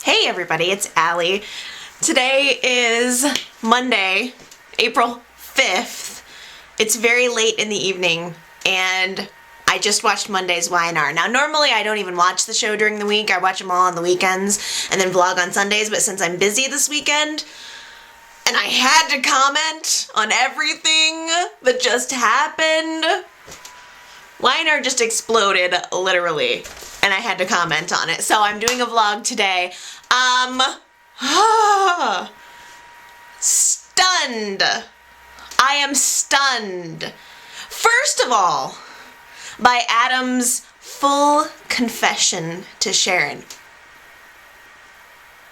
Hey everybody, it's Allie. Today is Monday, April 5th. It's very late in the evening and I just watched Monday's Y&R. Now normally I don't even watch the show during the week. I watch them all on the weekends and then vlog on Sundays, but since I'm busy this weekend and I had to comment on everything that just happened, Y&R just exploded, literally, and I had to comment on it. So I'm doing a vlog today. Stunned. I am stunned. First of all, by Adam's full confession to Sharon.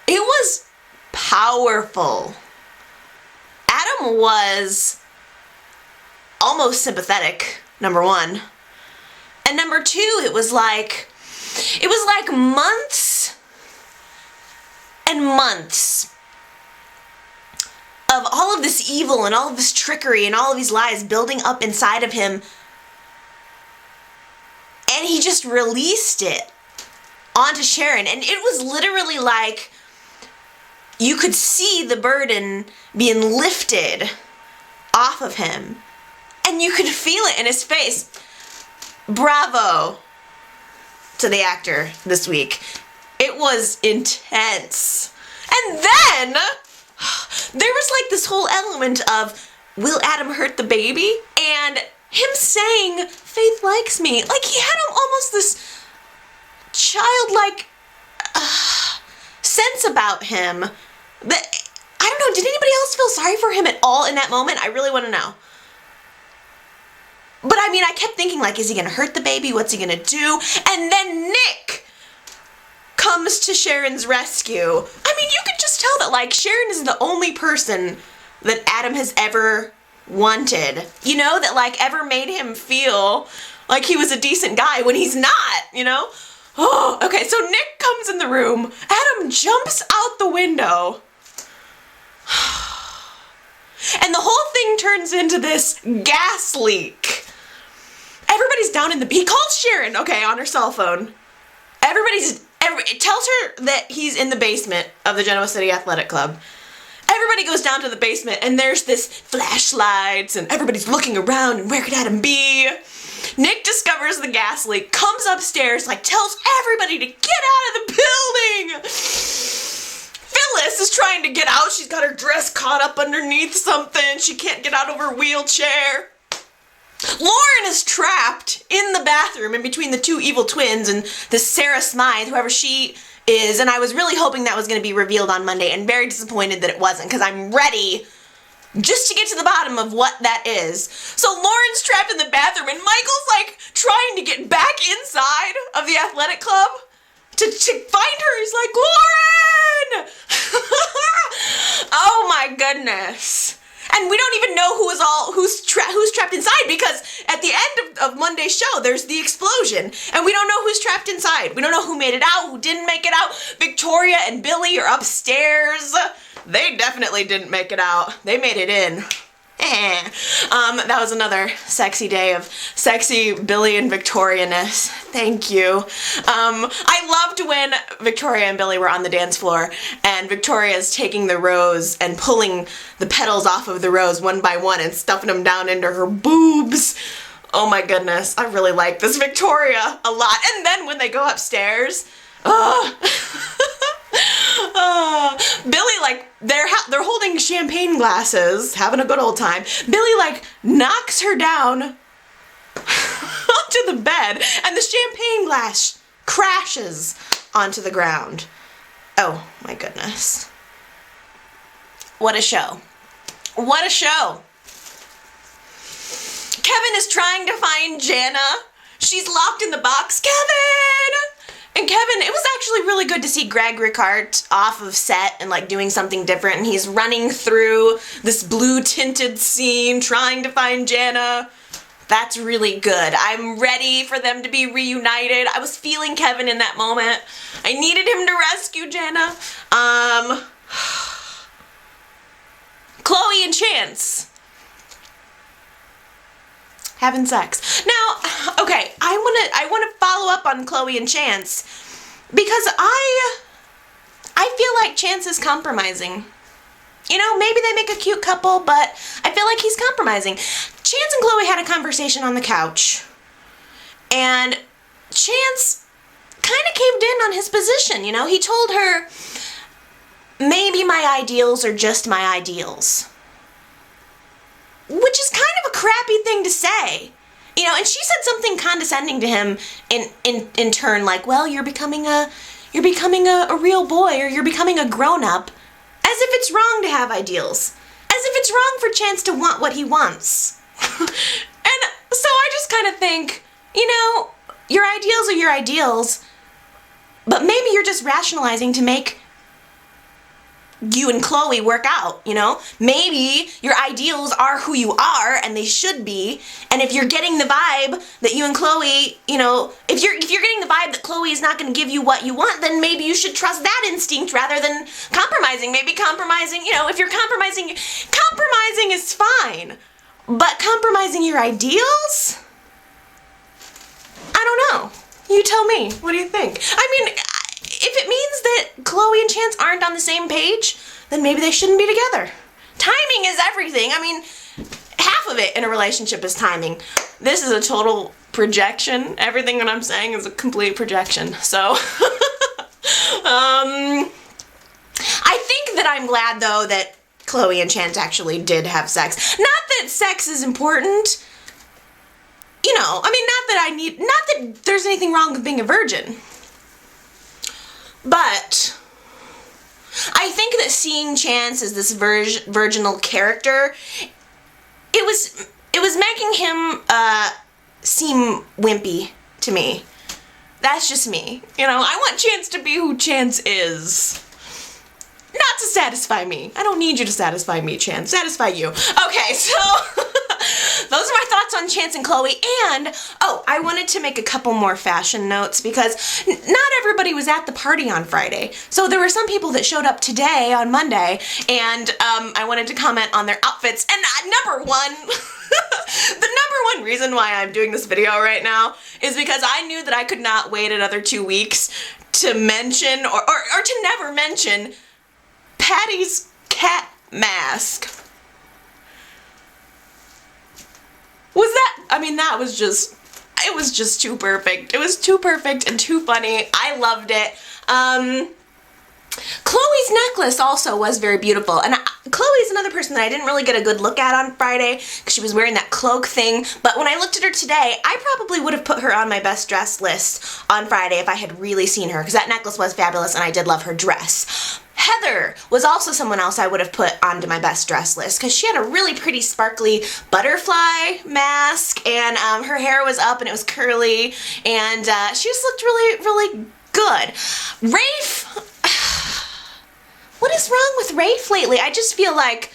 It was powerful. Adam was almost sympathetic, number one. And number two, it was like months and months of all of this evil and all of this trickery and all of these lies building up inside of him. And he just released it onto Sharon. And it was literally like you could see the burden being lifted off of him. And you could feel it in his face. Bravo to the actor this week. It was intense. And then there was like this whole element of, will Adam hurt the baby? And him saying, Faith likes me. Like he had almost this childlike sense about him that, I don't know, did anybody else feel sorry for him at all in that moment? I really want to know. But I mean, I kept thinking, like, is he going to hurt the baby? What's he going to do? And then Nick comes to Sharon's rescue. I mean, you could just tell that, like, Sharon is the only person that Adam has ever wanted. You know, that, like, ever made him feel like he was a decent guy when he's not, you know? Oh, okay, so Nick comes in the room. Adam jumps out the window. And the whole thing turns into this gas leak. Everybody's down in the... He calls Sharon, okay, on her cell phone. It tells her that he's in the basement of the Genoa City Athletic Club. Everybody goes down to the basement, and there's this flashlights, and everybody's looking around, and where could Adam be? Nick discovers the gas leak, comes upstairs, like, tells everybody to get out of the building! Phyllis is trying to get out. She's got her dress caught up underneath something. She can't get out of her wheelchair. Lauren is trapped in the bathroom in between the two evil twins and this Sarah Smythe, whoever she is, and I was really hoping that was going to be revealed on Monday and very disappointed that it wasn't because I'm ready just to get to the bottom of what that is. So Lauren's trapped in the bathroom and Michael's like trying to get back inside of the athletic club to find her. He's like, Lauren! Oh my goodness. And we don't even know who's trapped inside because at the end of Monday's show, there's the explosion. And we don't know who's trapped inside. We don't know who made it out, who didn't make it out. Victoria and Billy are upstairs. They definitely didn't make it out. They made it in. That was another sexy day of sexy Billy and Victoria-ness. Thank you. I loved when Victoria and Billy were on the dance floor and Victoria's taking the rose and pulling the petals off of the rose one by one and stuffing them down into her boobs. Oh my goodness, I really like this Victoria a lot. And then when they go upstairs, Billy, like, they're holding champagne glasses, having a good old time. Billy, like, knocks her down onto the bed, and the champagne glass crashes onto the ground. Oh, my goodness. What a show. What a show. Kevin is trying to find Jana. She's locked in the box. Kevin! And Kevin, it was actually really good to see Greg Ricart off of set and like doing something different. And he's running through this blue tinted scene trying to find Jana. That's really good. I'm ready for them to be reunited. I was feeling Kevin in that moment. I needed him to rescue Jana. Chloe and Chance having sex. Now, okay, I want to follow up on Chloe and Chance because I like Chance is compromising. You know, maybe they make a cute couple, but I feel like he's compromising. Chance and Chloe had a conversation on the couch, and Chance kind of caved in on his position, you know? He told her, maybe my ideals are just my ideals. Which is kind of a crappy thing to say. You know, and she said something condescending to him in turn, like, well, you're becoming a real boy, or you're becoming a grown-up. As if it's wrong to have ideals. As if it's wrong for Chance to want what he wants. And so I just kind of think, you know, your ideals are your ideals, but maybe you're just rationalizing to make you and Chloe work out, you know? Maybe your ideals are who you are, and they should be, and if you're getting the vibe that you and Chloe, you know, if you're getting the vibe that Chloe is not going to give you what you want, then maybe you should trust that instinct rather than compromising. Maybe compromising, you know, if you're compromising is fine, but compromising your ideals? I don't know. You tell me. What do you think? I mean, if it means that Chloe and Chance aren't on the same page, then maybe they shouldn't be together. Timing is everything. I mean, half of it in a relationship is timing. This is a total projection. Everything that I'm saying is a complete projection. So, I think that I'm glad, though, that Chloe and Chance actually did have sex. Not that sex is important. You know, I mean, not that there's anything wrong with being a virgin. But I think that seeing Chance as this virginal character, it was making him seem wimpy to me. That's just me. You know, I want Chance to be who Chance is. Not to satisfy me. I don't need you to satisfy me, Chance. Satisfy you. Okay, so those are my thoughts on Chance and Chloe. And, oh, I wanted to make a couple more fashion notes because not everybody was at the party on Friday. So there were some people that showed up today on Monday, and I wanted to comment on their outfits. And number one, the number one reason why I'm doing this video right now is because I knew that I could not wait another 2 weeks to mention or to never mention Patty's cat mask. That was just, it was just too perfect. It was too perfect and too funny. I loved it. Chloe's necklace also was very beautiful, and Chloe's another person that I didn't really get a good look at on Friday because she was wearing that cloak thing, but when I looked at her today, I probably would have put her on my best dress list on Friday if I had really seen her, because that necklace was fabulous and I did love her dress. Heather was also someone else I would have put onto my best dress list because she had a really pretty sparkly butterfly mask, and her hair was up and it was curly, and she just looked really, really good. Rafe, what is wrong with Rafe lately? I just feel like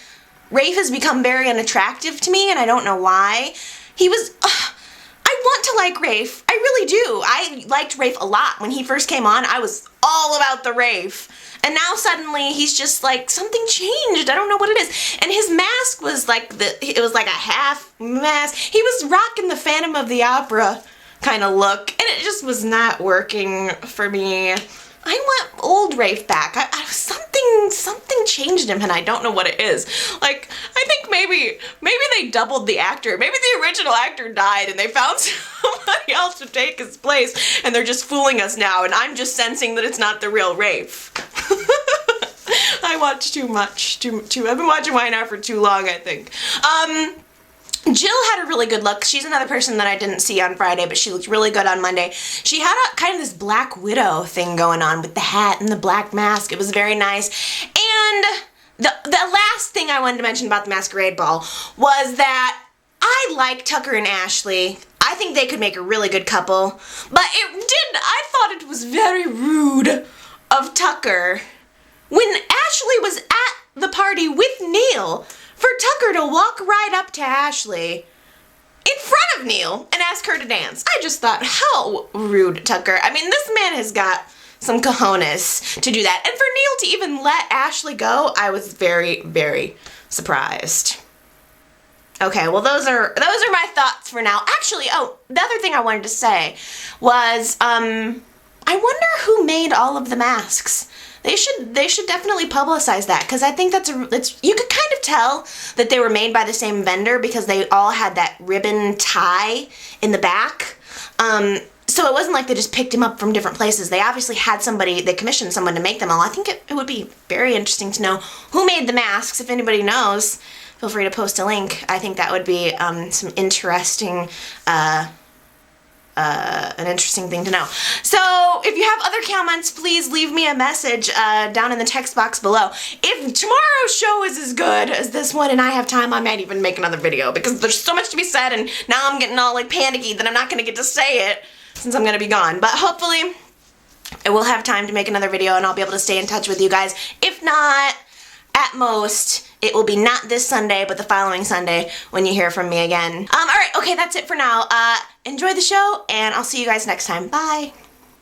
Rafe has become very unattractive to me, and I don't know why. I want to like Rafe. I really do. I liked Rafe a lot. When he first came on, I was all about the Rafe. And now suddenly he's just like, something changed. I don't know what it is. And his mask was like it was like a half mask. He was rocking the Phantom of the Opera kind of look, and it just was not working for me. I want old Rafe back. Something changed him, and I don't know what it is. Like, I think maybe they doubled the actor. Maybe the original actor died and they found somebody else to take his place, and they're just fooling us now, and I'm just sensing that it's not the real Rafe. I watch too much. I've been watching YNR for too long, I think. Jill had a really good look. She's another person that I didn't see on Friday, but she looked really good on Monday. She had a kind of this Black Widow thing going on with the hat and the black mask. It was very nice. And the last thing I wanted to mention about the Masquerade Ball was that I like Tucker and Ashley. I think they could make a really good couple. But I thought it was very rude of Tucker when Ashley was at the party with Neil for Tucker to walk right up to Ashley in front of Neil and ask her to dance. I just thought, how rude, Tucker. I mean, this man has got some cojones to do that. And for Neil to even let Ashley go, I was very, very surprised. Okay, well, those are my thoughts for now. Actually, the other thing I wanted to say was, I wonder who made all of the masks. They should definitely publicize that, because I think you could kind of tell that they were made by the same vendor because they all had that ribbon tie in the back. So it wasn't like they just picked them up from different places. They obviously had they commissioned someone to make them all. I think it would be very interesting to know who made the masks. If anybody knows, feel free to post a link. I think that would be some interesting, an interesting thing to know. So if you have other comments, please leave me a message down in the text box below. If tomorrow's show is as good as this one and I have time, I might even make another video, because there's so much to be said, and now I'm getting all like panicky that I'm not going to get to say it since I'm going to be gone. But hopefully I will have time to make another video and I'll be able to stay in touch with you guys. If not, at most, it will be not this Sunday, but the following Sunday when you hear from me again. Alright, okay, that's it for now. Enjoy the show, and I'll see you guys next time. Bye!